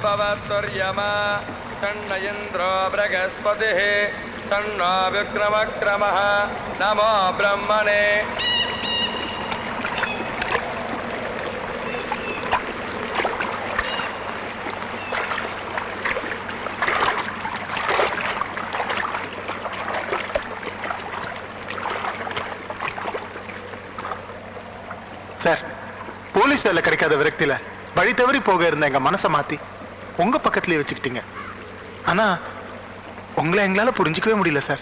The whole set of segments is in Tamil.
भवत्वर्यमा तन्न इन्द्रो बृहस्पतिः तन्नो विक्रमक्रमः नमो ब्रह्मणे சார் போலீஸ் வேலை கிடைக்காத விரக்தியில வழி தவறி போக இருந்த எங்க மனசை மாத்தி உங்க பக்கத்திலே வச்சுக்கிட்டீங்க. ஆனா உங்களை எங்களால புரிஞ்சுக்கவே முடியல சார்.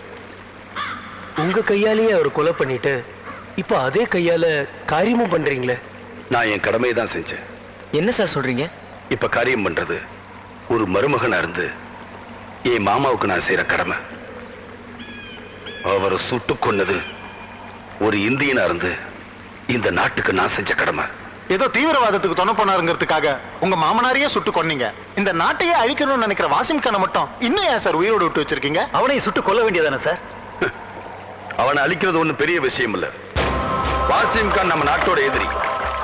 உங்க கையாலேயே அவர் கொலை பண்ணிட்டு இப்ப அதே கையால காரியமும் பண்றீங்களே. நான் என் கடமையை தான் செஞ்சேன். என்ன சார் சொல்றீங்க? இப்ப காரியம் பண்றது ஒரு மருமகனா இருந்து என் மாமாவுக்கு நான் செய்யற கடமை. அவரை சுட்டு கொன்னது ஒரு இந்தியனா இருந்து இந்த நாட்டுக்கு நான் செஞ்ச கடமை. ஏதோ தீவிரவாதத்துக்கு துணை போனாருங்கிறதுக்காக உங்க மாமனாரையே சுட்டு கொன்னீங்க. இந்த நாட்டையே அழிக்கணும்னு நினைக்கிற வாசிம் கானை மட்டும் இன்னும் ஏன் சார் உயிரோடு விட்டு வச்சிருக்கீங்க? அவனையும் சுட்டு கொல்ல வேண்டியதானே சார்? அவனை அழிக்கிறது ஒண்ணு பெரிய விஷயம் இல்ல. வாசிம் கான் நம்ம நாட்டோட எதிரி.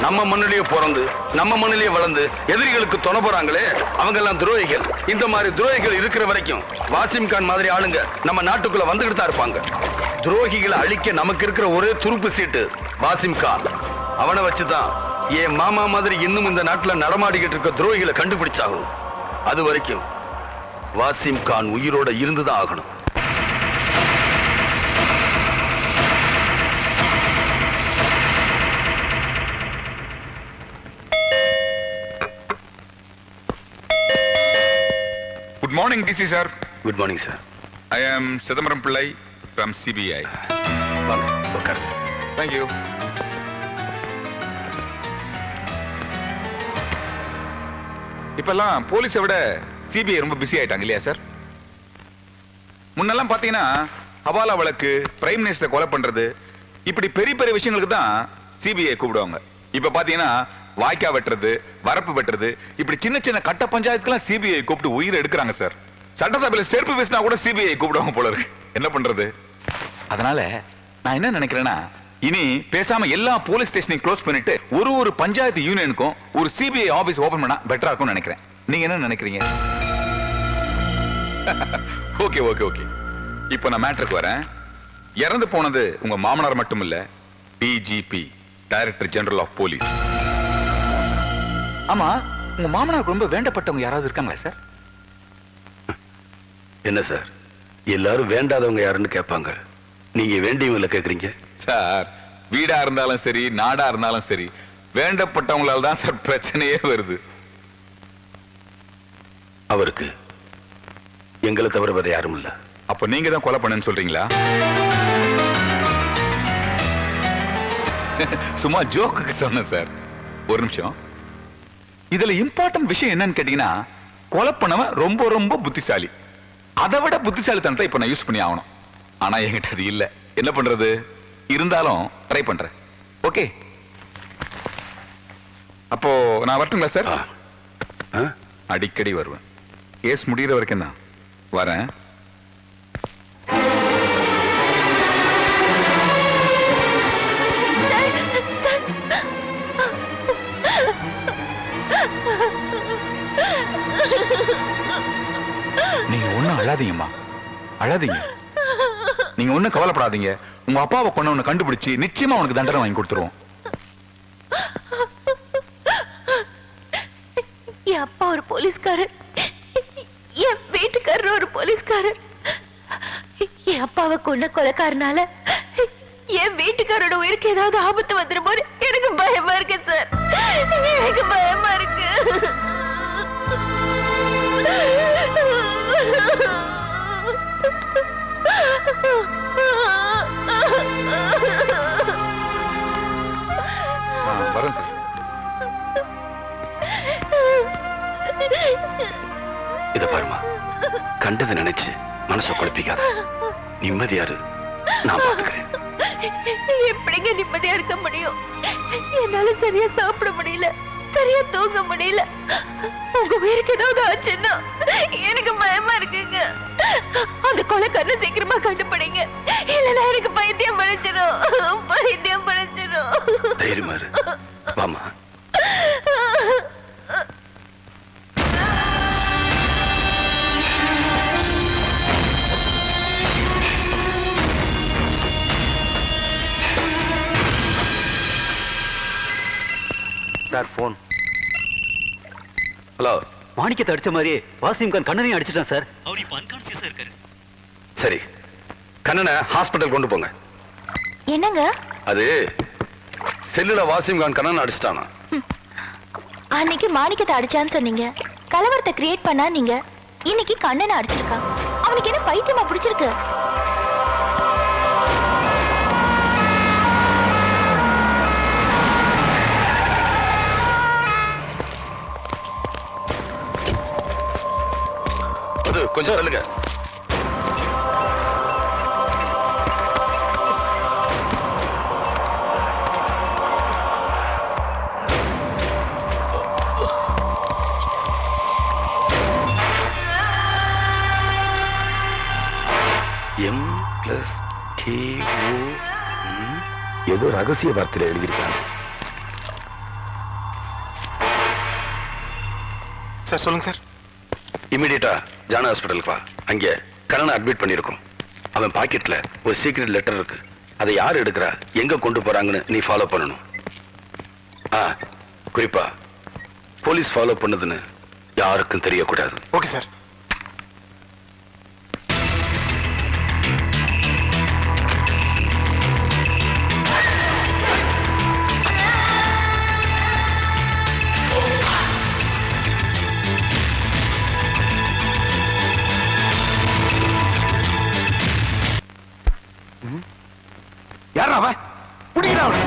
நம்ம மண்ணிலேயே பிறந்து நம்ம மண்ணிலேயே வளர்ந்து எதிரிகளுக்கு துணை போறாங்களே அவங்க எல்லாம் துரோகிகள். இந்த மாதிரி துரோகிகள் இருக்கிற வரைக்கும் வாசிம் கான் மாதிரி ஆளுங்க நம்ம நாட்டுக்குள்ள வந்துகிட்டு தான் இருப்பாங்க. துரோகிகளை அழிக்க நமக்கு இருக்கிற ஒரே துருப்பு சீட்டு வாசிம் கான். அவனை வச்சுதான் என் மாமா மாதிரி இன்னும் இந்த நாட்டுல நடமாடிக்கிட்டு இருக்க துரோகிகளை கண்டுபிடிச்சாகும். அது வரைக்கும் வாசிம் கான் உயிரோட இருந்துதான் ஆகணும். Good morning, DC sir. Good morning, sir. I am Sidamaram Pillai from CBI. Thank you. இப்பெல்லாம் போலீஸை விட சிபிஐ ரொம்ப பிஸி ஆயிட்டாங்க இல்லையா சார்? முன்னெல்லாம் பாத்தீங்கன்னா ஹவாலா வழக்கு, பிரைம் மினிஸ்டர் கொலை பண்றது, இப்படி பெரிய பெரிய விஷயங்களுக்கு தான் சிபிஐ கூப்பிடுவாங்க. இப்ப பாத்தீங்கன்னா வாய்க்கா வெட்டுறது, வரப்பு வெட்டுறது, இப்படி சின்ன சின்ன கட்ட பஞ்சாயத்துக்கெல்லாம் சிபிஐ கூப்பிட்டு உயிரை எடுக்கிறாங்க சார். சட்டசபையில செருப்பு வீசினா கூட சிபிஐ கூப்பிடுவாங்க போல இருக்கு. என்ன பண்றது? அதனால நான் என்ன நினைக்கிறேன்னா, இனி பேசாம எல்லா போலீஸ் ஸ்டேஷனையும் க்ளோஸ் பண்ணிட்டு ஒரு பஞ்சாயத்து யூனியனுக்கும் ஒரு சிபிஐ ஆபீஸ் ஓபன் பண்ணா பெட்டரா இருக்கும்னு நினைக்கிறேன். நீங்க என்ன நினைக்கிறீங்க? Okay okay okay. இப்போ நான் மேட்டருக்கு வரேன். இறந்து போனது உங்க மாமனார் மட்டும் இல்ல, DGP, director general of police. ஆமா, உங்க மாமனாருக்கு ரொம்ப வேண்டப்பட்டவங்க யாராவது இருக்காங்களா சார்? என்ன சார், எல்லாரும் வேண்டாதவங்க யாருன்னு கேட்பாங்க. நீங்க வேண்டியவங்கள கேக்குறீங்க சார். வீடா இருந்தாலும் சரி, நாடா இருந்தாலும் சரி, வேண்டப்பட்டவங்களால தான் சார் பிரச்சனையே வருது. அவருக்கு எங்களை தவிர வேற யாரும் இல்ல. அப்ப நீங்க தான் கொலை பண்ணன்னு சொல்றீங்களா? சும்மா ஜோக்குக்கு சொன்னேன் சார். ஒரு நிமிஷம். இதுல இம்பார்ட்டன்ட் விஷயம் என்னன்னு கேட்டீங்கன்னா, கொலை பண்ணவன் ரொம்ப ரொம்ப புத்திசாலி. அதை விட புத்திசாலித்தனத்தை இப்ப நான் யூஸ் பண்ணி ஆகணும். ஆனா என்கிட்ட அது இல்ல. என்ன பண்றது? இருந்தாலும் ட்ரை பண்றேன். ஓகே, அப்போ நான் வரட்டுங்களா சார்? அடிக்கடி வருவேன். கேஸ் முடிகிற வரைக்கும் தான் வரேன். நீங்க ஒண்ணும் அழாதீங்கம்மா, அழாதீங்க. நீங்க ஒண்ணும் கவலைப்படாதீங்க. உங்க அப்பாவை கொண்டவனை கண்டுபிடிச்சு நிச்சயமா உனக்கு தண்டனை வாங்கி கொடுத்துருவோம். என் அப்பா ஒரு போலீஸ்காரர், என் வீட்டுக்காரர் ஒரு போலீஸ்காரர். என் அப்பாவை கொன்ன கொலைக்காரனால என் வீட்டுக்காரோட உயிருக்கு ஏதாவது ஆபத்து வந்துருமோ எனக்கு பயமா இருக்கு சார். எனக்கு பயமா இருக்கு. வரேன் சார். இத பாருமா, கண்டதை நினைச்சு மனசை குழப்பிக்காத. நிம்மதியாரு, நான் பாத்துக்கிறேன். எப்படிங்க நிம்மதியா இருக்க முடியும்? என்னால சரியா சாப்பிட முடியல, சரியா தூங்க முடியல. உங்க உயிருக்கு ஏதாவது ஆச்சுன்னா எனக்கு பயமா இருக்குங்க. அந்த கொலைக்காரனை சீக்கிரமா கண்டுபிடிங்க, இல்லைன்னா எனக்கு பைத்தியம் பிடிச்சிடும். பைத்தியம் பிடிச்சிடும். தைரியமா இரு. வாமா. Sir phone. ஹலோ. மாணிக்கத்தை அடிச்ச மாதிரி வாசிம் கான் கண்ணனையும் அடிச்சிட்டான் சார். அவர் இப்ப அன்கான்சியஸா இருக்காரு. சரி, கண்ணனை ஹாஸ்பிட்டல் கொண்டு போங்க. என்னங்க அது செல்லுல வாசிம் கான் கண்ணனை அடிச்சிட்டானா? அன்னைக்கு மாணிக்கத்தை அடிச்சான்னு சொன்னீங்க, கலவரத்தை கிரியேட் பண்ணா நீங்க. இன்னைக்கு கண்ணனை அடிச்சிருக்கான். அவனுக்கு என்ன பைத்தியமா பிடிச்சிருக்கு? கொஞ்சம் சொல்லுங்க. M+KO ஏதோ ரகசிய வார்த்தையில எழுதியிருக்காங்க. சார் சொல்லுங்க சார். இமிடியேட்டா ஜானா ஹாஸ்பிட்டலுக்கு வா. அங்க கண்ணனை அட்மிட் பண்ணிருக்கோம். அவன் பாக்கெட்ல ஒரு சீக்ரெட் லெட்டர் இருக்கு. அதை யார் எடுக்கிறா, எங்க கொண்டு போறாங்கன்னு நீ ஃபாலோ பண்ணணும். குறிப்பா போலீஸ் ஃபாலோ பண்ணதுன்னு யாருக்கும் தெரியக்கூடாது. Okay sir. யாரா அவன்? புடிடா அவனை.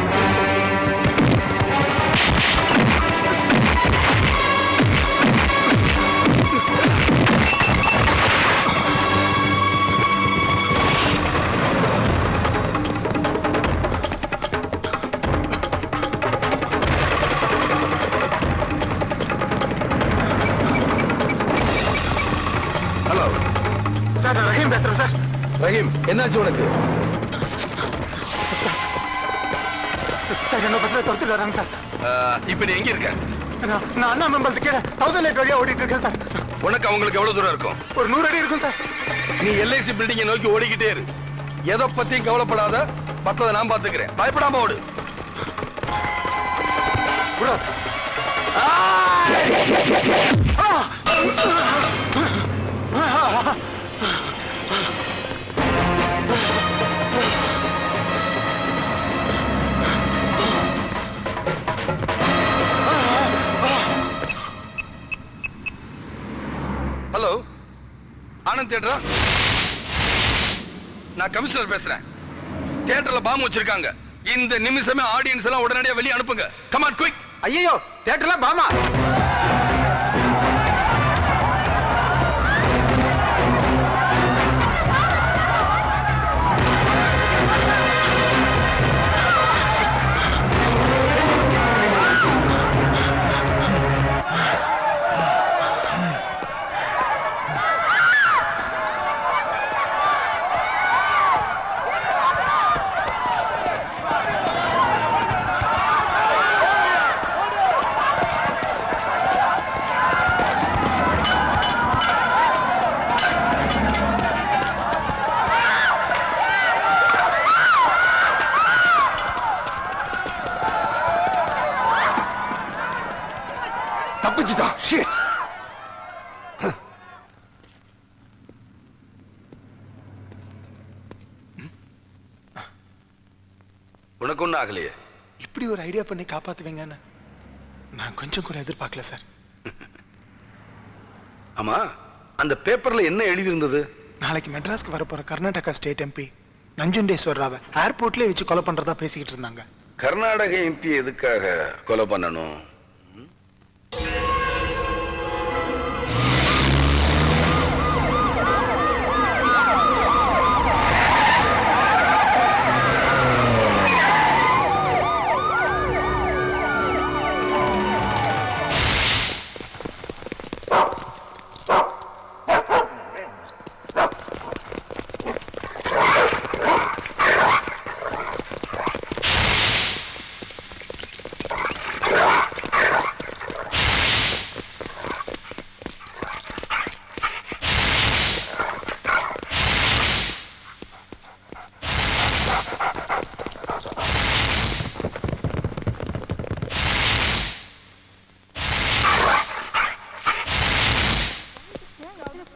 ஹலோ சார், நான் ரஹீம் பேசுறேன் சார். ரஹீம், என்னாச்சு உனக்கு? சார், என்ன பத்தில துரத்துட்டு வராங்க சார். இப்ப நீ எங்க இருக்க? நான் அண்ணா மெம்பர் கீழே 1008 வழியா ஓடிட்டு இருக்கேன் சார். உனக்கு அவங்களுக்கு எவ்வளவு தூரம் இருக்கும்? ஒரு 100 அடி இருக்கும் சார். நீ எல்ஐசி பில்டிங்கை நோக்கி ஓடிக்கிட்டே இரு. எதை பத்தியும் கவலைப்படாத. மத்ததை நான் பாத்துக்கிறேன். பயப்படாம ஓடு. ஹலோ, ஆனந்த் தியேட்டரா? நான் கமிஷனர் பேசுறேன். தியேட்டர்ல பாம்பு வச்சிருக்காங்க. இந்த நிமிஷமே ஆடியன்ஸ் எல்லாம் உடனடியாக வெளியே அனுப்புங்க. Come on quick. ஐயோ, தியேட்டர்ல பாமா? தப்பிச்சுதான். ஷிட். உனக்கு ஒன்றும் ஆகலையே. இப்படி ஒரு ஐடியா பண்ணி காப்பாத்துவீங்கன்னு நான் கொஞ்சம் கூட எதிர்பார்க்கல சார். ஆமா, அந்த பேப்பர்ல என்ன எழுதி இருந்தது? நாளைக்கு மெட்ராஸ்க்கு வரப்போற கர்நாடகா ஸ்டேட் எம்பி நஞ்சுண்டேஸ்வர் ராவை ஏர்போர்ட்லயே வச்சு கொலை பண்றதா பேசிக்கிட்டு இருந்தாங்க. கர்நாடக எம்பி எதுக்காக கொலை பண்ணணும்?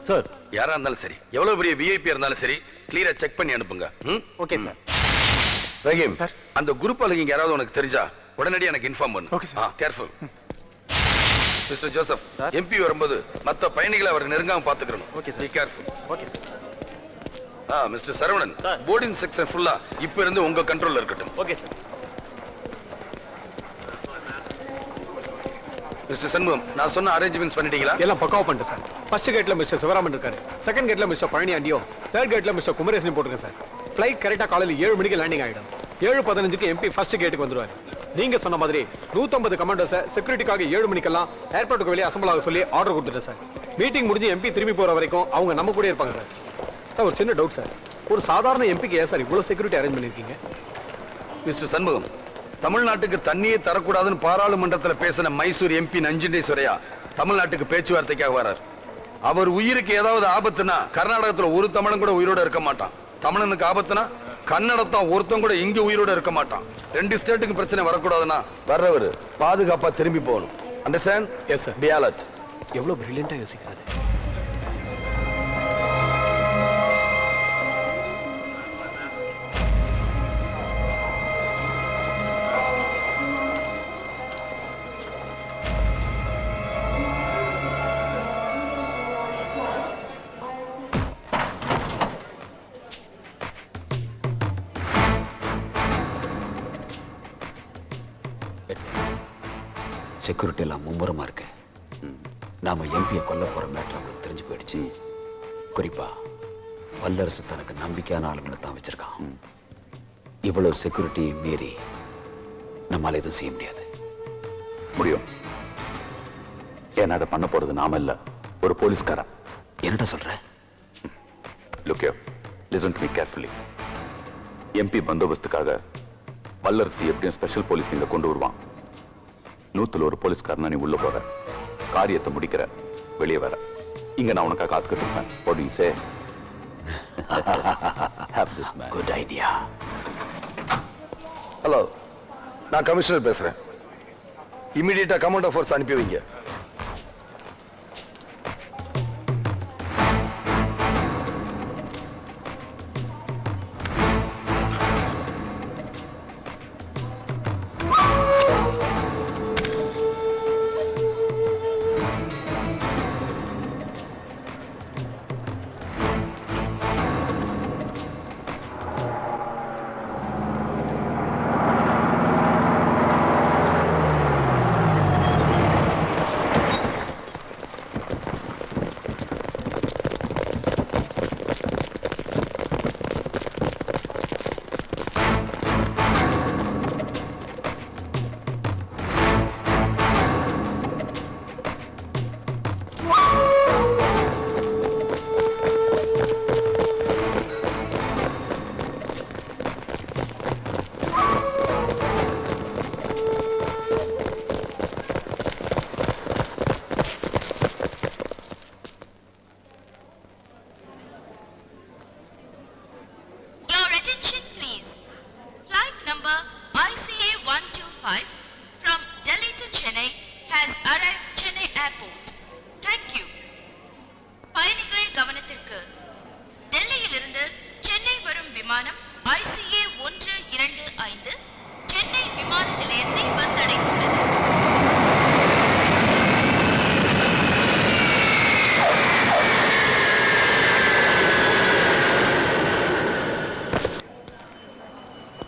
சார், யாரா இருந்தாலும் சரி, எவ்வளவு பெரிய விஐபி இருந்தாலும் சரி, கிளியரா செக் பண்ணி அனுப்புங்க. Okay sir. ரஹீம், சார். அந்த குரூப் அழகிங்க யாராவது உனக்கு தெரிஞ்சா உடனடியாக எனக்கு இன்ஃபார்ம் பண்ணு. Okay sir. Careful. Mister Joseph, MP வரும்போது மத்த பயணிகளை அவர் நெருங்காம பாத்துக்கணும். Okay sir. Be careful. Okay sir. Mister Saravanan, boarding section ஃபுல்லா இப்ப இருந்து உங்க கண்ட்ரோல்ல இருக்கட்டும். Okay sir. மிஸ்டர் சண்முகம், நான் சொன்ன அரேஞ்ச்மெண்ட்ஸ் பண்ணிட்டீங்களா? எல்லாம் பக்காவா பண்ணிட்டேன் சார். ஃபர்ஸ்ட் கேட்ல மிஸ்டர் சிவராமன் இருக்காரு, செகண்ட் கேட்ல மிஸ்டர் பழனி ஆண்டியோ, தேர்ட் கேட்ல மிஸ்டர் குமரேசன் போட்டுருங்க சார். ஃபிளைட் கரெக்டா காலையில் 7 மணிக்கு லேண்டிங் ஆயிடும். 7:15க்கு எம்பி ஃபர்ஸ்ட் கேட்டுக்கு வந்துருவாரு. நீங்க சொன்ன மாதிரி 150 கமாண்டர்ஸை செக்யூரிட்டிக்காக 7 மணிக்கெல்லாம் ஏர்போர்ட்டுக்கு வெளியே அசம்பிள் ஆக சொல்லி ஆர்டர் கொடுத்துட்டேன் சார். மீட்டிங் முடிஞ்சு எம்பி திரும்பி போற வரைக்கும் அவங்க நம்ம கூட இருப்பாங்க சார். சார், ஒரு சின்ன டவுட் சார், ஒரு சாதாரண எம்பிக்கு ஏன் சார் இவ்வளவு செக்யூரிட்டி அரேஞ்ச் பண்ணிருக்கீங்க? மிஸ்டர் சண்முகம், தமிழ்நாட்டுக்கு தண்ணியே தரக்கூடாதுன்னு பாராளுமன்றத்தில் பேசின மைசூர் எம்பி நஞ்சுண்டேஸ்வரையா தமிழ்நாட்டுக்கு பேச்சுவார்த்தைக்காக வரார். அவர் உயிருக்கு ஏதாவது ஆபத்துனா கர்நாடகத்தில் ஒரு தமிழன் கூட உயிரோட இருக்க மாட்டான். தமிழனுக்கு ஆபத்துனா கன்னடத்தான் ஒருத்தன் கூட இங்க உயிரோட இருக்க மாட்டான். 2 ஸ்டேட்டுக்கு பிரச்சனை வரக்கூடாதுன்னா வர்றவர் பாதுகாப்பா திரும்பி போகணும். Understand? Yes sir. Be alert. எவ்வளவு பிரில்லியண்டா யோசிக்கிறாரு. செக்யூரிட்டி எல்லாம் மும்முரமா இருக்கு. நாம எம்பியை கொல்ல போற மேட்டர் அவங்களுக்கு தெரிஞ்சு போயிடுச்சு. குறிப்பா வல்லரசு தனக்கு நம்பிக்கையான ஆளுங்களை தான் வச்சிருக்கான். இவ்வளவு செக்யூரிட்டி மீறி நம்மால எதுவும் செய்ய முடியாது. முடியும். ஏன்னா அதை பண்ண போறது நாம இல்ல, ஒரு போலீஸ்காரன். என்னடா சொல்ற? Look here, listen to me carefully. MP பந்தோபஸ்துக்காக வல்லரசு எப்படியும் ஸ்பெஷல் போலீஸ் இங்க கொண்டு வருவான். 100ல் ஒரு போலீஸ்காரனா நீ உள்ள போற, காரியத்தை முடிக்கிற, வெளியே வர. இங்க நான் உனக்காக காத்துக்கிட்டு இருப்பேன். What do you say? Have this man. Good idea. Hello, நான் கமிஷனர் பேசுறேன். இமிடியேட்டா கமாண்ட் ஆஃப் ஃபோர்ஸ் அனுப்பி வைங்க.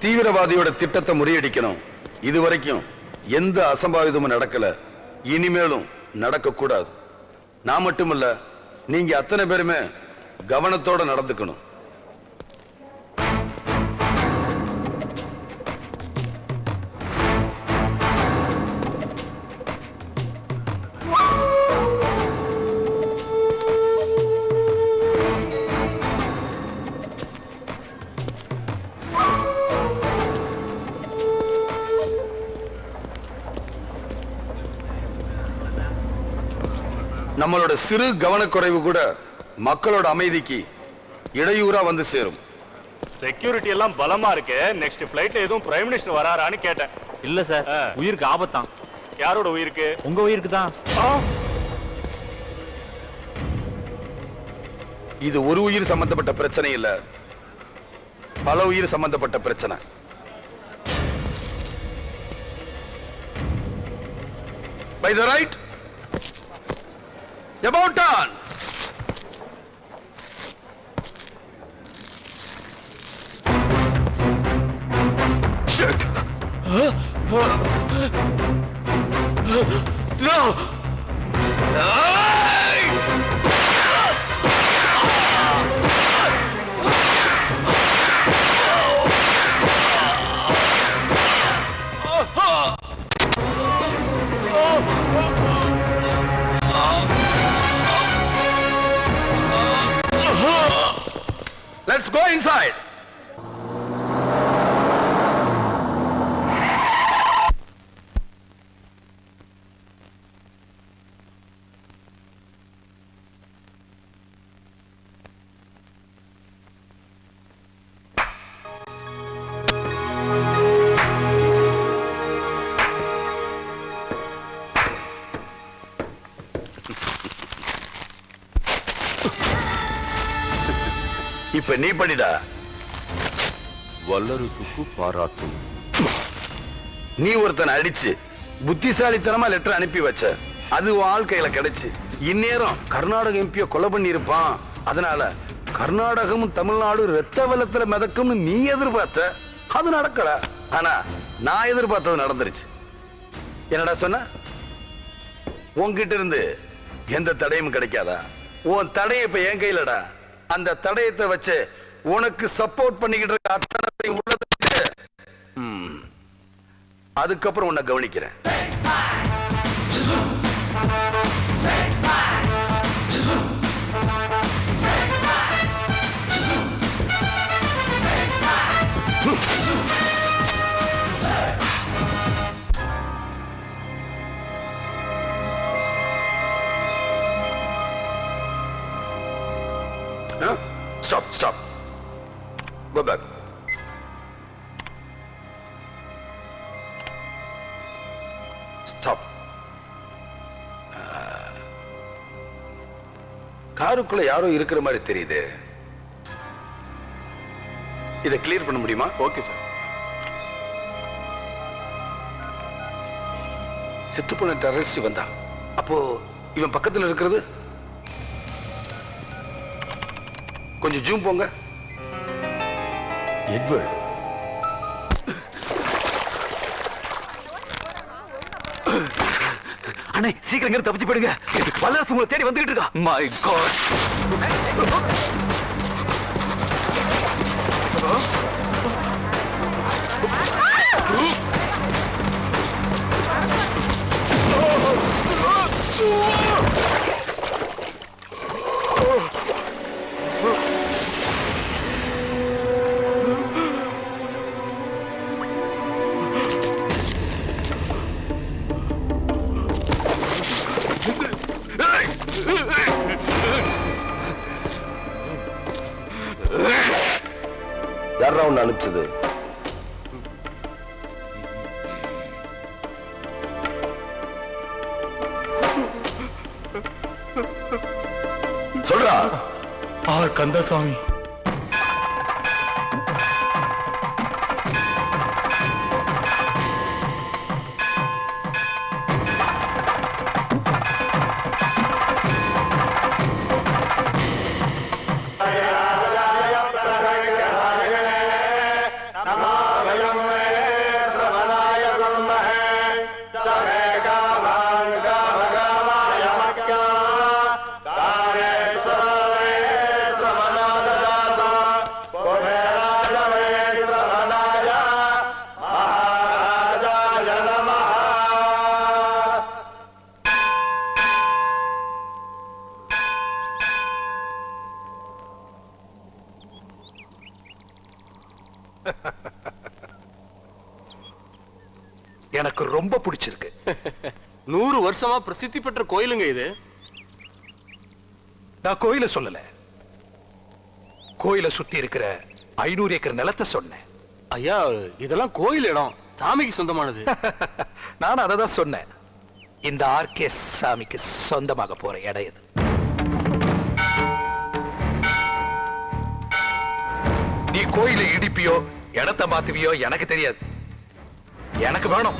தீவிரவாதியோட திட்டத்தை முறியடிக்கணும். இதுவரைக்கும் எந்த அசம்பாவிதமும் நடக்கல, இனிமேலும் நடக்க கூடாது. நான் மட்டுமல்ல, நீங்க அத்தனை பேருமே கவனத்தோட நடந்துக்கணும். நம்மளோட சிறு கவனக்குறைவு கூட மக்களோட அமைதிக்கு இடையூறா வந்து சேரும். செக்யூரிட்டி எல்லாம் பலமா இருக்கு. நெக்ஸ்ட் ஃளைட்ல எதுவும் பிரைம் மினிஸ்டர் வராரான்னு கேட்டேன். இல்ல சார், உயிருக்கு ஆபத்தான். யாரோட உயிருக்கு? உங்க உயிருக்கு தான். இது ஒரு உயிர் சம்பந்தப்பட்ட பிரச்சனை இல்ல, பல உயிர் சம்பந்தப்பட்ட பிரச்சனை. By the right, about turn. Shit. No. Let's go inside. இப்ப நீ படிடா. வல்லரசுக்கு பாராட்டும். நீ ஒருத்தனை அடிச்சு புத்திசாலித்தனமா லெட்டர் அனுப்பி வச்ச, அது வாழ்க்கையில கிடைச்சு இந்நேரம் கர்நாடக எம்பிய கொலை பண்ணி இருப்பான். அதனால கர்நாடகமும் தமிழ்நாடு ரத்த வெள்ளத்துல மிதக்கும்னு நீ எதிர்பார்த்த, அது நடக்கல. ஆனா நான் எதிர்பார்த்தது நடந்துருச்சு. என்னடா சொன்ன? உன்கிட்ட இருந்து எந்த தடையும் கிடைக்காதா? உன் தடைய இப்ப என் கையிலடா. அந்த தடயத்தை வச்சு உனக்கு சப்போர்ட் பண்ணிக்கிட்டு இருக்க அத்தனை உள்ளது. அதுக்கப்புறம் உன்னை கவனிக்கிறேன். Stop, stop. Go back. Stop. காருக்குள்ள யாரோ இருக்கிற மாதிரி தெரியுது. இதை கிளியர் பண்ண முடியுமா? Okay sir. செத்து போன டெரரிஸ்ட் வந்தா, அப்போ இவன் பக்கத்துல இருக்கிறது கொஞ்சம் ஜூம் போங்க. எட்வர்ட். அண்ணே, சீக்கிரம் தப்பிச்சு போயிடுங்க. வல்லரசு உங்களை தேடி வந்துகிட்டு இருக்கா. My God. யாரா உன்னை அனுப்பிச்சது? சொல்றா. ஆர் கந்தசாமி. நமோ எனக்கு ரொம்ப பிடிச்சிருக்கு. 100 வருஷமா பிரசித்தி பெற்ற கோயிலுங்க இது. நான் கோயில சொல்லல, கோயில சுத்தி இருக்கிற 500 ஏக்கர் நிலத்தை சொன்னேன். ஐயா, இதெல்லாம் கோயில் இடம், சாமிக்கு சொந்தமானது. நான் அததான் சொன்னேன். இந்த ஆர்கே சாமிக்கு சொந்தமாக போற இடம் இது. நீ கோயிலை இடிப்பியோ இடத்தை மாத்துவியோ எனக்கு தெரியாது. எனக்கு வேணும்,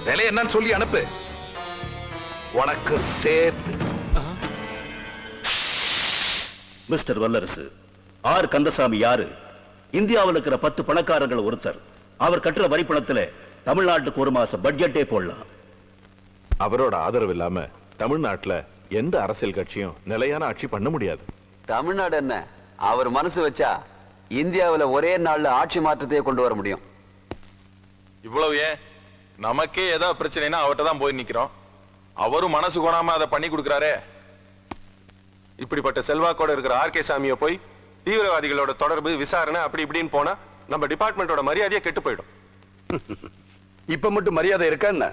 விலை என்னன்னு சொல்லி அனுப்பு, உனக்கு சேர்த்து. மிஸ்டர் வல்லரசு, ஆர் கந்தசாமி யாரு? இந்தியாவில் இருக்கிற 10 பணக்காரர்கள் ஒருத்தர். அவர் கட்டுற வரி பணத்துல தமிழ்நாட்டுக்கு ஒரு மாசம் பட்ஜெட்டே போடலாம். அவரோட ஆதரவு இல்லாம தமிழ்நாட்டுல எந்த அரசியல் கட்சியும் நிலையான ஆட்சி பண்ண முடியாது. தமிழ்நாடு என்ன, அவர் மனசு வச்சா இந்தியாவில் ஒரே நாள்ல ஆட்சி மாற்றத்தையே கொண்டு வர முடியும். இவ்வளவு ஏன், நமக்கே ஏதாவது பிரச்சனைனா அவர்கிட்ட தான் போய் நிக்கிறோம். அவரும் மனசு கோணாம அதை பண்ணி கொடுக்கிறாரே. இப்படிப்பட்ட செல்வாக்கோட இருக்கிற ஆர்கே சாமியை போய் தீவிரவாதிகளோட தொடர்பு விசாரணை அப்படி இப்படின்னு போனா நம்ம டிபார்ட்மெண்டோட மரியாதையே கெட்டு போயிடும். இப்ப மட்டும் மரியாதை இருக்கா என்ன?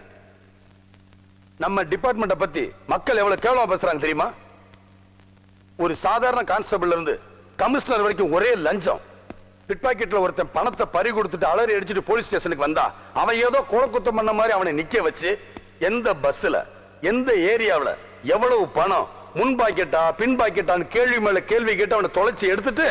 நம்ம டிபார்ட்மெண்ட பத்தி மக்கள் எவ்வளவு கேவலமா பேசுறாங்க தெரியுமா? ஒரு சாதாரண கான்ஸ்டபிள் இருந்து கமிஷனர் வரைக்கும் ஒரே லஞ்சம். பிட் பாக்கெட்ல ஒருத்தன் பணத்தை பறி கொடுத்துட்டு அலறி அடிச்சுட்டு போலீஸ் ஸ்டேஷனுக்கு வந்தா அவன் ஏதோ குளக்குத்தம் பண்ண மாதிரி அவனை நிக்க வச்சு எந்த பஸ்ல எந்த ஏரியாவில் எவ்வளவு பணம், முன் பாக்கெட்டா பின் பாக்கெட்டான்னு கேள்வி மேல கேள்வி கேட்டு அவனை தொலைச்சி எடுத்துட்டு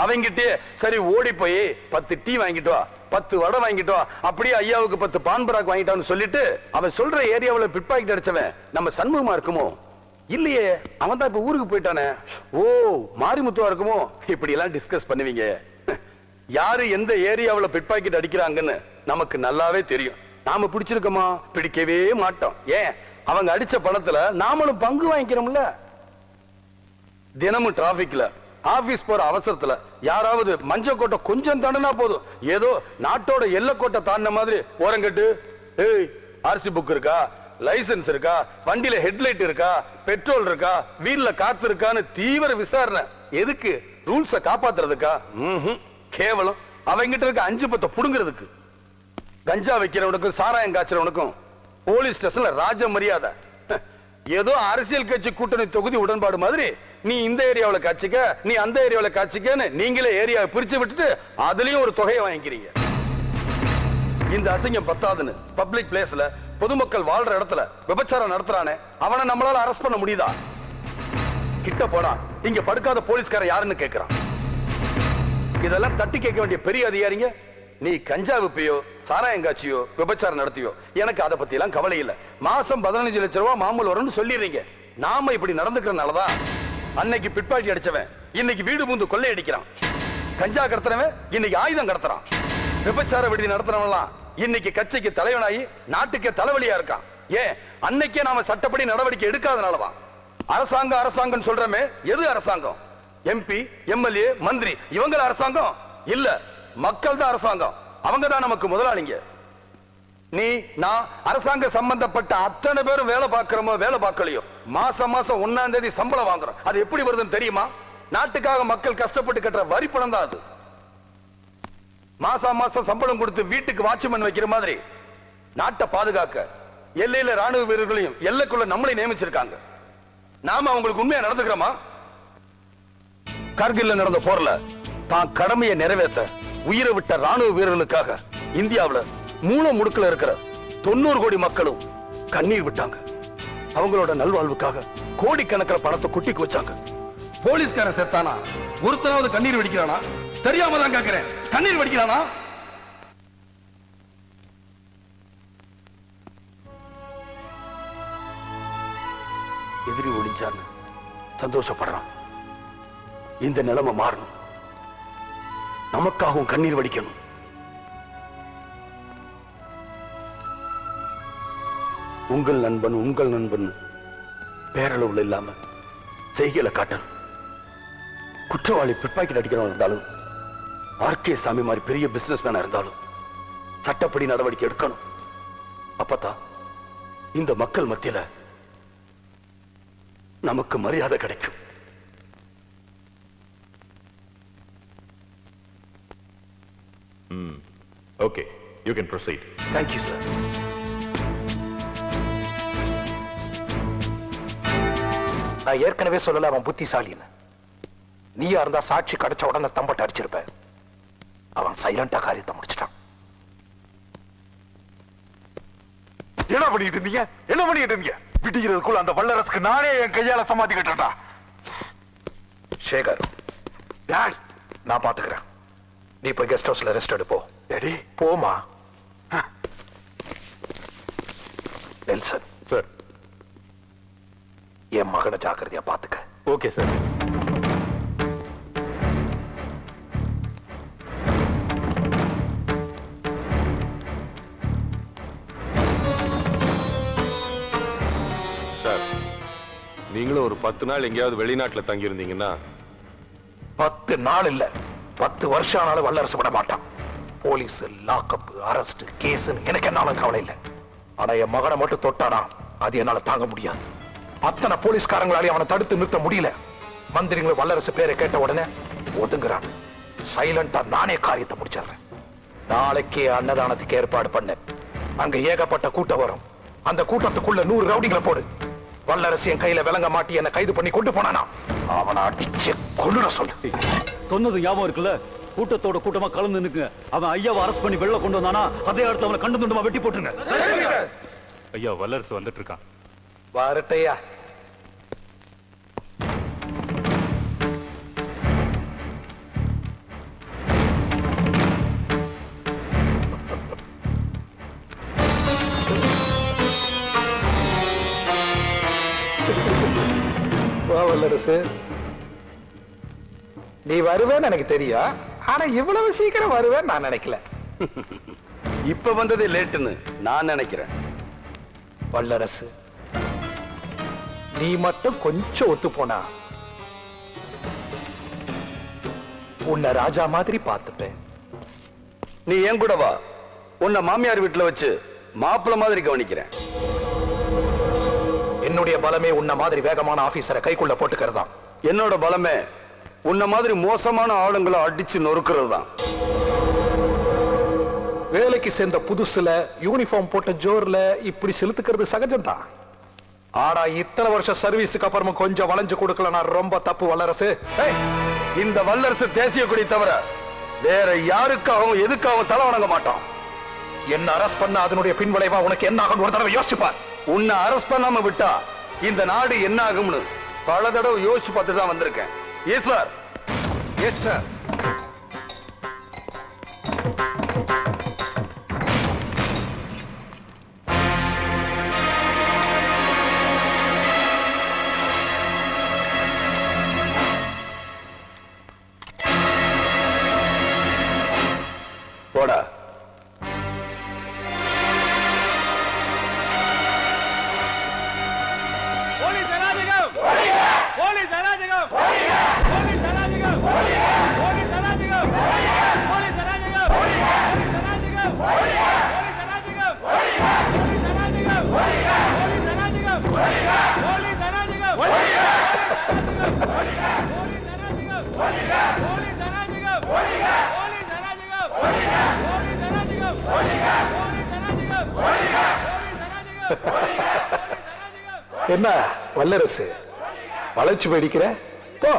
அவங்கிட்டே சரி ஓடி போய் 10 டீ வாங்கிட்டு வா, 10 வடை வாங்கிட்டு வா, அப்படியே ஐயாவுக்கு 10 பான் பராக் வாங்கிட்டான்னு சொல்லிட்டு அவன் சொல்ற ஏரியாவில் பிட் பாக்கெட் அடிச்சவன் நம்ம சண்முகமா இருக்குமோ? இல்லையே, அவன் தான் இப்ப ஊருக்கு போயிட்டானே. ஓ, மாரிமுத்துவா இருக்குமோ? இப்படி எல்லாம் டிஸ்கஸ் பண்ணுவீங்க. யாரு எந்த ஏரியாவில் பிட் பாக்கெட் அடிக்கிறாங்கன்னு நமக்கு நல்லாவே தெரியும். நாம பிடிச்சிருக்கோமா? பிடிக்கவே மாட்டோம். ஏன், அவங்க அடிச்ச பணத்துல நாமளும் பங்கு வாங்கிக்கிறோம்ல. தினமும் டிராபிக்ல ஆபீஸ் போற அவசரத்துல யாராவது மஞ்சக்கோட்டை கொஞ்சம் தாண்டினா போதும், ஏதோ நாட்டோட எல்லைக்கோட்டை தாண்டின மாதிரி ஓரங்கட்டு, ஏய் ஆர்சி புக் இருக்கா, லைசன்ஸ் இருக்கா, வண்டியில ஹெட்லைட் இருக்கா, பெட்ரோல் இருக்கா, வீல்ல காத்து இருக்கான்னு தீவிர விசாரணை. எதுக்கு? ரூல்ஸ காப்பாத்துறதுக்கா? கேவலம் அவங்கிட்ட இருக்க 5-10 புடுங்கிறதுக்கு. கஞ்சா வைக்கிறவனுக்கும் சாராயம் காய்ச்சறவனுக்கும் போலீஸ் ஸ்டேஷன்ல ராஜ மரியாதை. ஏதோ அரசியல் கட்சி கூட்டணி தொகுதி உடன்பாடு மாதிரி நீ இந்த ஏரியாவில் காட்சிக்க, நீ அந்த ஏரியாவில் காட்சிக்கன்னு நீங்களே ஏரியாவை பிரிச்சு விட்டுட்டு அதுலயும் ஒரு தொகையை வாங்கிக்கிறீங்க. இந்த அசிங்கம் பத்தாதுன்னு பப்ளிக் பிளேஸ்ல பொதுமக்கள் வாழ்ற இடத்துல விபச்சாரம் நடத்துறானே அவனை நம்மளால அரெஸ்ட் பண்ண முடியுதா? கிட்ட போனா இங்க படுக்காத போலீஸ்கார யாருன்னு கேட்கிறான். இதெல்லாம் தட்டி கேட்க வேண்டிய பெரிய அதிகாரிங்க. நீ கஞ்சா விப்பியோ சாராயங்காட்சியோ விபச்சாரம் நடத்தியோ எனக்கு அதை பத்தி எல்லாம் கவலை இல்லை. மாசம் 15 லட்சம் ரூபாய் மாமூல் வரும்னு சொல்லிடுறீங்க. நாம இப்படி நடந்துக்கிறனாலதான் அன்னைக்கு பிட்பாக்கெட் அடிச்சவன் இன்னைக்கு வீடு பூந்து கொள்ளை அடிக்கிறான். கஞ்சா கடத்துறவன் இன்னைக்கு ஆயுதம் கடத்துறான். விபச்சார விடுதி நடத்துறவன்லாம் இன்னைக்கு கட்சிக்கு தலைவனாகி நாட்டுக்கே தலைவலியா இருக்கான். ஏன், அன்னைக்கே நாம சட்டப்படி நடவடிக்கை எடுக்காதனாலதான். அரசாங்கம் சொல்றமே, எது அரசாங்கம்? எம்பி, எம்எல்ஏ, மந்திரி இவங்க அரசாங்கம் இல்ல, மக்கள் தான் அரசாங்கம். அவங்க தான் நமக்கு முதலாளிங்க. நீ நான் அரசாங்க சம்பந்தப்பட்ட அத்தனை பேரும் வேலை பார்க்கிறோமோ வேலை பார்க்கலையோ மாசம் 1ஆம் தேதி சம்பளம் வாங்குறோம். அது எப்படி வருதுன்னு தெரியுமா? நாட்டுக்காக மக்கள் கஷ்டப்பட்டு கட்டுற வரி பணம் தான் அது. மாசம் சம்பளம் கொடுத்து வீட்டுக்கு வாட்ச்மேன் வைக்கிற மாதிரி நாட்டை பாதுகாக்க எல்லையில ராணுவ வீரர்களையும் எல்லைக்குள்ள நம்மளை நியமிச்சிருக்காங்க. நாம அவங்களுக்கு உண்மையா நடந்துக்கிறோமா? கார்கில்ல நடந்த போர்ல தான் கடமையை நிறைவேற்ற உயிரை விட்ட ராணுவ வீரர்களுக்காக இந்தியாவுல மூல முடுக்கல இருக்கிற 90 கோடி மக்களும் கண்ணீர் விட்டாங்க. அவங்களோட நல்வாழ்வுக்காக கோடிக்கணக்கில் பணத்தை குட்டிக்கு வச்சாங்க. போலீஸ்காரன் செத்தானா ஒருத்தராவது கண்ணீர் வெடிக்கிறானா? தெரியாம தான் கேட்கிறேன், கண்ணீர் வெடிக்கிறானா? எதிரி ஒளிஞ்சான்னு சந்தோஷப்படுறான். இந்த நிலைமை மாறணும். நமக்காகவும் கண்ணீர் வடிக்கணும். உங்கள் நண்பன் உங்கள் நண்பன் பேரளவுல இல்லாம செய்கையில காட்டணும். குற்றவாளி பிட்பாக்கெட் அடிக்கிறவன் இருந்தாலும் ஆர்கே சாமி மாதிரி பெரிய பிசினஸ் மேனா இருந்தாலும் சட்டப்படி நடவடிக்கை எடுக்கணும். அப்பதான் இந்த மக்கள் மத்தியில நமக்கு மரியாதை கிடைக்கும். Okay, you can proceed. Thank you, sir. நான் ஏற்கனவே சொல்லல அவன் புத்திசாலின்னு. நீயா இருந்தா சாட்சி கிடைச்ச உடனே தம்பட்ட அடிச்சிருப்ப. அவன் சைலண்டா காரியத்தை முடிச்சிட்டான். என்ன பண்ணிட்டு இருந்தீங்க? என்ன பண்ணிட்டு இருந்தீங்க? விடிகிறதுக்குள்ள அந்த வல்லரசுக்கு நானே என் கையால சமாதி கட்டா. சேகர், நான் பாத்துக்கிறேன். நீ போய் கெஸ்ட் ஹவுஸ்ல ரெஸ்ட் எடுப்போ. டேடி போமா. நெல்சன் சார், என் மகனை ஜாக்கிரதையா பாத்துக்க. Okay sir. சார், நீங்களும் ஒரு 10 நாள் எங்கேயாவது வெளிநாட்டுல தங்கி இருந்தீங்கன்னா 10 நாள் இல்ல 10 வருஷம் ஆனாலும் வல்லரசு விட மாட்டான். போலீஸ், லாக்அப், அரெஸ்ட், கேஸ் எனக்கு என்னாலும் கவலை இல்லை. ஆனா என் மகனை மட்டும் தொட்டானா அது என்னால தாங்க முடியாது. அத்தனை போலீஸ்காரங்களாலே அவனை தடுத்து நிறுத்த முடியல. மந்திரிகள் வல்லரசு பேரை கேட்ட உடனே ஒதுங்குறான். சைலண்டா நானே காரியத்தை முடிச்சிடுறேன். நாளைக்கே அன்னதானத்துக்கு ஏற்பாடு பண்ண. அங்க ஏகப்பட்ட கூட்டம் வரும். அந்த கூட்டத்துக்குள்ள 100 ரவுடிங்களை போடு. வல்லரசு என் கையில விளங்க மாட்டி என்ன கைது பண்ணி கொண்டு போனானா அவனை அடிச்சு கொல்லுற சொல்லு. சொன்னது ஞாபகம் இருக்குல்ல? கூட்டத்தோட கூட்டமா கலந்து நிற்குங்க. அவன் ஐயாவை அரெஸ்ட் பண்ணி வெளில கொண்டு வந்தானா அதே இடத்துல அவனை கண்டு துண்டமா வெட்டி போட்டுருங்க. ஐயா, வல்லரசு வந்துட்டு இருக்கான். வரட்டையா. வல்லரசு, நீ வருவேன்னு எனக்கு தெரியும். ஆனா இவ்வளவு சீக்கிரம் வருவேன்னு நான் நினைக்கல. இப்ப வந்ததே லேட்டுன்னு நான் நினைக்கிறேன். வல்லரசு, நீ மட்டும் கொஞ்சம் ஒத்து போனா உன்னை ராஜா மாதிரி பார்த்துப்பேன். நீ என் கூட வா. உன்னை மாமியார் வீட்டுல வச்சு மாப்பிள்ள மாதிரி கவனிக்கிறேன். என்னுடைய பலமே உன்ன மாதிரி வேகமான ஆபீசரை கைக்குள்ள போட்டுக்கிறதா. என்னோட பலமே உன்ன மாதிரி மோசமான ஆளுங்களை அடிச்சு நொறுக்கிறது தான். வேலைக்கு சேர்ந்த புதுசுல யூனிஃபார்ம் போட்ட ஜோர்ல இப்படி செலுத்துக்கிறது சகஜம்தான். ஆனா இத்தனை வருஷம் சர்வீஸுக்கு அப்புறமும் கொஞ்சம் வளைஞ்சு கொடுக்கலனா ரொம்ப தப்பு வல்லரசு. இந்த வல்லரசு தேசிய கொடி தவிர வேற யாருக்காகவும் எதுக்காகவும் தலை வணங்க மாட்டான். என்ன அரஸ்ட் பண்ண அதனுடைய பின்விளைவா உனக்கு என்ன ஆகும் ஒரு தடவை யோசிச்சுப்பார். உன்னை அரஸ்ட் பண்ணாம விட்டா இந்த நாடு என்ன ஆகும்னு பல தடவை யோசிச்சு பார்த்துட்டு தான் வந்திருக்கேன். ஈஸ்வர். Yes sir. போடா. போலீஸ் அராஜகம்! போலீஸ் அராஜகம்! போலீஸ் அராஜகம்! போலீஸ் அராஜகம்! போலீஸ் அராஜகம்! போலீஸ் அராஜகம்! போலீஸ் அராஜகம்! போலீஸ் அராஜகம்! போலீஸ் அராஜகம்! போலீஸ் அராஜகம்! போலீஸ் என்ன வல்லரசு வளைச்சு போயிடிக்கிற? போ.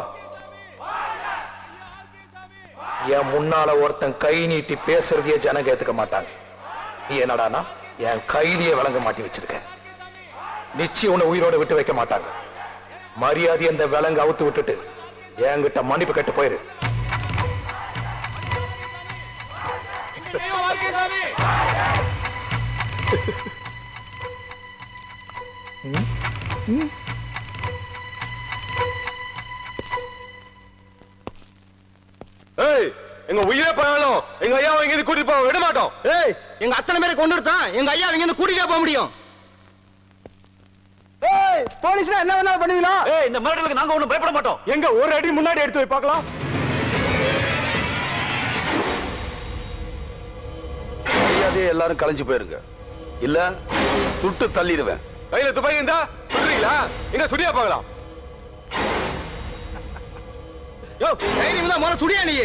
என் முன்னால ஒருத்தன் கை நீட்டி பேசுறதையே ஜனங்க ஏத்துக்க மாட்டாங்க. நீ என்னடானா என் கையிலேயே விளங்க மாட்டி வச்சிருக்க. நிச்சயம் உன்னை உயிரோட விட்டு வைக்க மாட்டாங்க. மரியாதை அந்த விலங்கு அவுத்து விட்டுட்டு என்கிட்ட மன்னிப்பு கேட்டு போயிரு. எங்க உயிரே போனாலும் எங்க ஐயா இங்க கூட்டிட்டு போக விட மாட்டோம். எங்க அத்தனை பேரை கொண்டு எங்க ஐயா இங்க கூட்டிட்டே போக முடியும். போலீஸ்ல என்ன வேணாலும் பண்ணுவீங்களா? இந்த மிரட்டலுக்கு நாங்க ஒண்ணும் பயப்பட மாட்டோம். எங்க ஒரு அடி முன்னாடி எடுத்து போய் பார்க்கலாம். மரியாதையை எல்லாரும் கலைஞ்சு போயிருங்க, இல்ல சுட்டு தள்ளிடுவேன். கையில துப்பாக்கி இருந்தா சுடுறீங்களா? எங்க சுடியா பார்க்கலாம். யோ தைரியம் தான் மோன சுடியா நீ.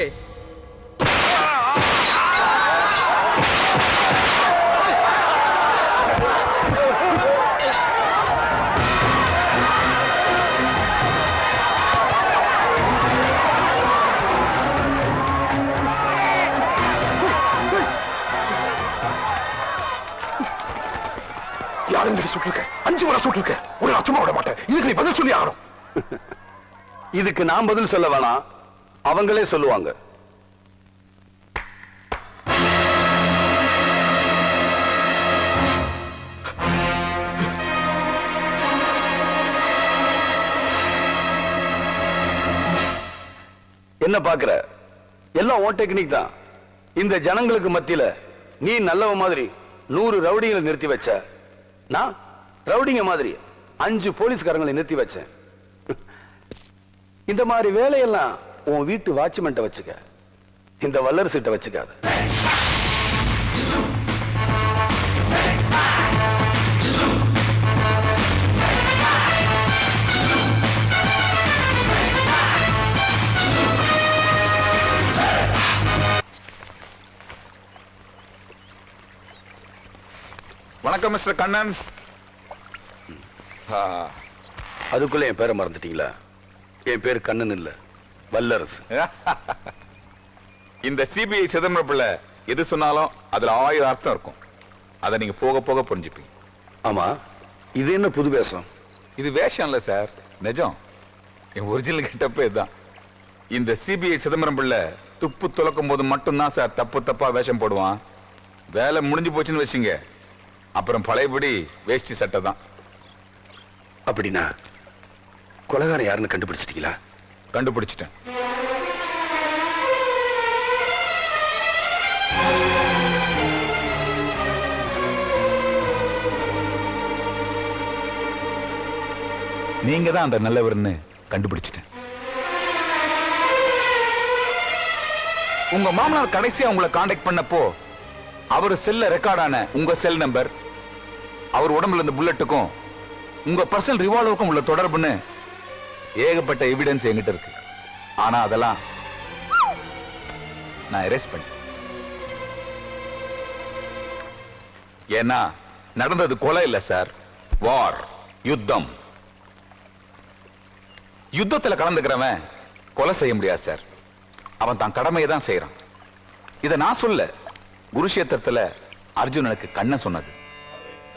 யாரும் சுட்டிருக்க 5 முறை சுட்டிருக்க, ஒரு சும்மா விட மாட்டேன். இதுக்கு நீ பதில் சொல்லி ஆகணும். இதுக்கு நான் பதில் சொல்ல வேணாம், அவங்களே சொல்லுவாங்க. என்ன பாக்குற? எல்லாம் ஓன் டெக்னிக் தான். இந்த ஜனங்களுக்கு மத்தியில நீ நல்லவ மாதிரி 100 ரவுடிகளை நிறுத்தி வச்ச, நான் ரவுடிங்க மாதிரி 5 போலீஸ்காரங்களை நிறுத்தி வச்சேன். இந்த மாதிரி வேலையெல்லாம் உன் வீட்டு வாட்ச்மேன்ட்ட வச்சுக்க, இந்த வல்லரசிட்ட வச்சுக்காத. வணக்கம் மிஸ்டர் கண்ணன். அதுக்குள்ள என் பேரை மறந்துட்டீங்களா? என் பேர் கண்ணன் இல்ல, வல்லரசு. இந்த சிபிஐ சிதம்பரம் பிள்ளை எது சொன்னாலும் அதுல 1000 அர்த்தம் இருக்கும். அதை நீங்க போக போக புரிஞ்சுப்பீங்க. ஆமா, இது என்ன புது வேஷம்? இது வேஷம் இல்ல சார், நிஜம். என் ஒரிஜினல் கெட்டப்பே இதுதான். இந்த சிபிஐ சிதம்பரம் பிள்ளை துப்பு துளக்கும் போது மட்டும்தான் சார் தப்பா வேஷம் போடுவான். வேலை முடிஞ்சு போச்சுன்னு வச்சுங்க, அப்புறம் பழையபடி வேஷ்டி சட்டை தான். அப்படின்னா கொலைகாரன் யாருன்னு கண்டுபிடிச்சிட்டீங்களா? கண்டுபிடிச்சிட்டேன். நீங்க தான் அந்த நல்லவர்னு கண்டுபிடிச்சிட்டேன். உங்க மாமனார் கடைசியா உங்களை கான்டாக்ட் பண்ணப்போ அவர் செல்ல ரெக்கார்டான உங்க செல் நம்பர், அவர் உடம்புல இருந்த புல்லட்டுக்கும் உங்க பர்சனல் ரிவால்வருக்கும் உள்ள தொடர்புன்னு ஏகப்பட்ட எவிடன்ஸ் என்கிட்ட இருக்கு. ஆனா அதெல்லாம் நான் எரேஸ் பண்ணேன். ஏன்னா நடந்தது கொலை இல்ல சார், வார், யுத்தம். யுத்தத்துல கலந்துக்கிறவன் கொலை செய்ய முடியாது சார், அவன் தான் கடமையை தான் செய்யறான். இத நான் சொல்ல, குருஷேத்திரத்துல அர்ஜுனனுக்கு கண்ணன் சொன்னது.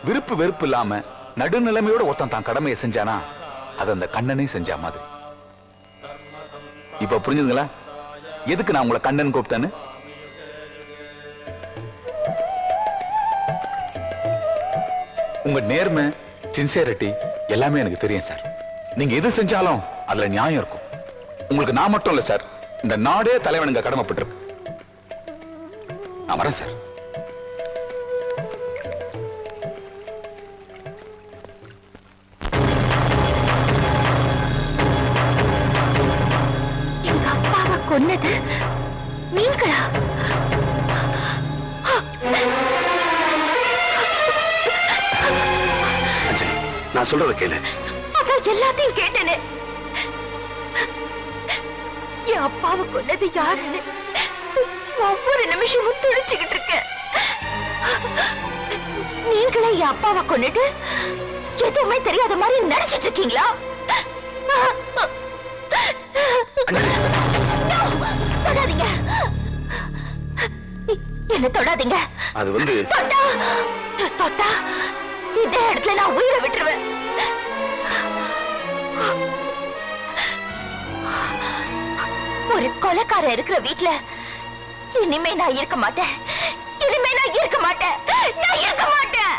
விருப்பு வெறுப்பு இல்லாம நடுநிலைமையோட ஒருத்தன் தான் கடமையை செஞ்சானா அது அந்த கண்ணனே செஞ்சா மாதிரி. இப்ப புரிஞ்சுதுங்களா எதுக்கு நான் உங்களை கண்ணன் கூப்பிட்டேன்னு? உங்க நேர்மை, சின்சியரிட்டி எல்லாமே எனக்கு தெரியும் சார். நீங்க எது செஞ்சாலும் அதுல நியாயம் இருக்கும். உங்களுக்கு நான் மட்டும் இல்ல சார், இந்த நாடே தலைவனுங்க கடமைப்பட்டிருக்கு. நான் வரேன் சார். எங்க அப்பாவை கொன்னது நீங்களா? அஞ்சலி, நான் சொல்றத கேளு. அதான் எல்லாத்தையும் கேட்டேனே. என் அப்பாவை கொன்னது யாருன்னு ஒவ்வொரு நிமிஷமும் துடிச்சுக்கிட்டு இருக்கேன். நீங்களே என் அப்பாவை கொன்னுட்டு எதுவுமே தெரியாத மாதிரி நடிச்சிட்டு இருக்கீங்களா? தொடாதீங்க, என்ன தொடாதீங்க. அது வந்து தொட்டா இந்த இடத்துல நான் உயிரை விட்டுருவேன். ஒரு கொலைக்காரர் இருக்கிற வீட்டுல இனிமே நான் இருக்க மாட்டேன். இனிமே நான் இருக்க மாட்டேன். நான் இருக்க மாட்டேன்.